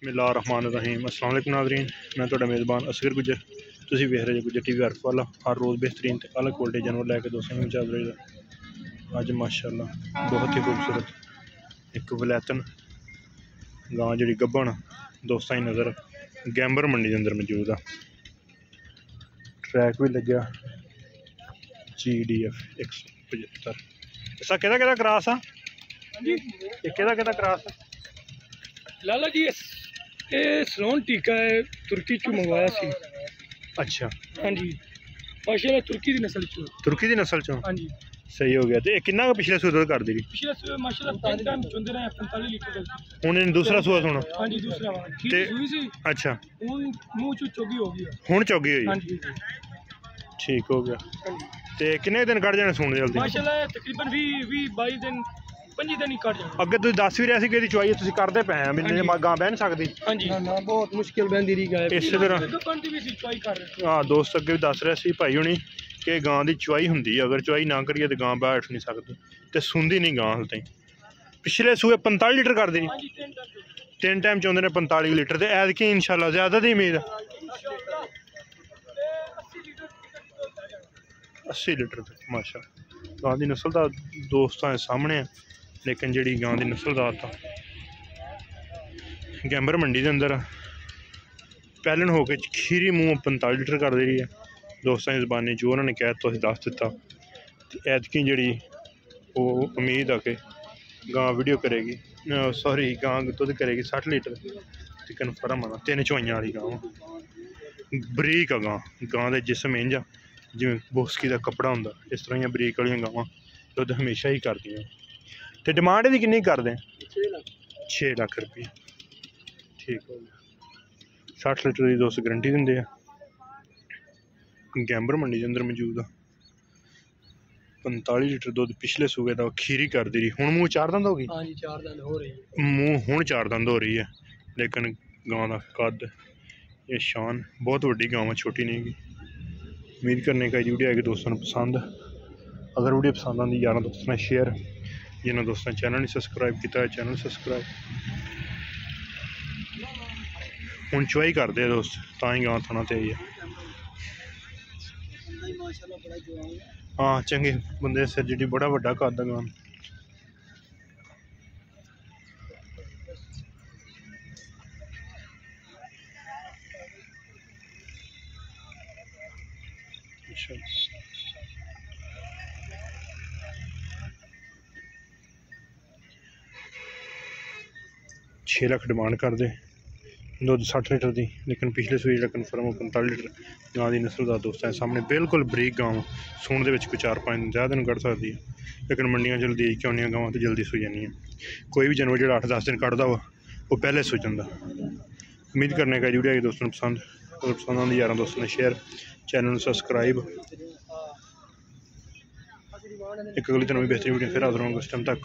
बिस्मिल्लाहिर्रहमानिर्रहीम। अस्सलाम वालेकुम नाज़रीन, मैं तुहाडा मेज़बान असगर गुजर। तुसीं वेख रहे गुजर टीवी अर्फ वाला। हर रोज़ बेहतरीन ते अलग क्वालिटी जानवर लैके दोस्तों में हाज़र होइदा। अज माशाअल्लाह बहुत ही खूबसूरत एक वलैतन गां जिहड़ी गब्बन दोस्तों की नज़र गैंबर मंडी के अंदर मौजूद आ। ट्रैक भी लग्या GDF 175। इसका केदा क्रॉस आ? केदा क्रॉस आ? लाला जी ये सलोन टीका है, तुर्की चू मंगवाया सी। अच्छा हाँ जी, माशाल्लाह तुर्की दी नस्ल चो। तुर्की दी नस्ल चो? हाँ जी। सही हो गया। तो किन्ना का पिछले सूए कर दी? पिछले सूए माशाल्लाह 3 टाइम चुंदे रहे 45 लीटर का। हुन दूसरा सूआ सुना? हाँ जी, दूसरा वाला ठीक हुई सी। अच्छा, हुन मुंह चो चोगी हो गई। हुन चोगी हुई? हाँ जी, ठीक हो गया। ते किन्ने दिन कट जाने सुन जल्दी? माशाल्लाह तकरीबन 20-22 दिन 25 दिन ही कट जाने। अगे तुसीं दस भी रहे सी कि चुआई तुसीं करदे पे हैं, मेरे गां बह नहीं सकदी। हाँ जी, ना बहुत मुश्किल बहंदी रही गाय। इस तरह चुआई कर रहे। हां, दोस्त अगे भी दस रहे सी भाई हुणी कि गां दी चुआई हुंदी है, अगर चुआई ना करिए तो गां बैठ नहीं सकदी ते सुंदी नहीं गां हाल ताईं। पिछले सूए 45 लीटर कर दी। 3 टाइम चौंदे ने 45 लीटर। ते ऐतकी इंशाल्लाह ज्यादा दी उम्मीद है? 80 लीटर तक माशा। गां दी नस्ल दा दोस्तां सामने है, लेकिन जिहड़ी गां दी नस्ल दा आता गैंबर मंडी के अंदर पैलन होके खीरी मूँह 45 लीटर कर दे रही है। दोस्तों की जबानी जो उन्होंने कहा तो दस दिता। ऐतकी जी वो उम्मीद आ कि गां वीडियो करेगी, सॉरी गां दुध करेगी 60 लीटर। तो कन्फर्म आना 3 चुआइयां वाली गां बरीक आ गां दे जिसम इंज आ जिवें बोस्की का कपड़ा होंदा, इस तरह बरीक वाली गावां दुध हमेशा ही करदियां। तो डिमांड की किन्नी कर दें? 6 लाख रुपये। ठीक हो गया। 60 लीटर की दोस्त गारंटी देंगे। गैंबर मंडी के अंदर मौजूद आ। 45 लीटर दुध पिछले सूबे का खीरी कर दी रही। हुण मूँह 4 दंद हो गई? हाँ जी, 4 दंद हो रही है। मूँह हुण 4 दंद हो रही है, लेकिन गां का कद ये शान बहुत वड्डी गां, छोटी नहीं गी। उम्मीद करने का वीडियो है कि दोस्तों को पसंद। अगर वीडियो पसंद आती यार दोस्तों ने शेयर, जिन्होंने दोस्तों चैनल नहीं सब्सक्राइब किया चैनल सब्सक्राइब। हुण चुआई करते दोस्त तां ही गां थाना ते आई है। हाँ चंगे बंदे सिर जी बड़ा वड्डा कद है गां। अच्छा 6 लाख डिमांड कर दे। दुध 60 लीटर की, लेकिन पिछले सूए जो कन्फर्म 45 लीटर गां की नस्ल का दोस्तों सामने बिल्कुल बरीक गां सूण के कोई 4-5 दिन ज़्यादा दिन कट सकती है, लेकिन मंडियां जल्दी क्यों नहीं गावां तो जल्दी सूई जानी है। कोई भी जानवर जो 8-10 दिन कटता हो वो पहले सूई जाता। उम्मीद करने का वीडियो है दोस्तों पसंद। अगर पसंद आती यार दोस्तों ने शेयर, चैनल सब्सक्राइब। एक अगली दिन भी बेहतरीन वीडियो फिर हाजिर होंगे उस टाइम तक।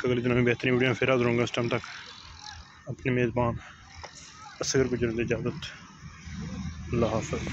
अगले दिन में बेहतरीन वीडियो फिर हाजिर होंगे उस टाइम तक। अपने मेज़बान असगर गुजर इजाज़त। अल्लाह हाफ़िज़।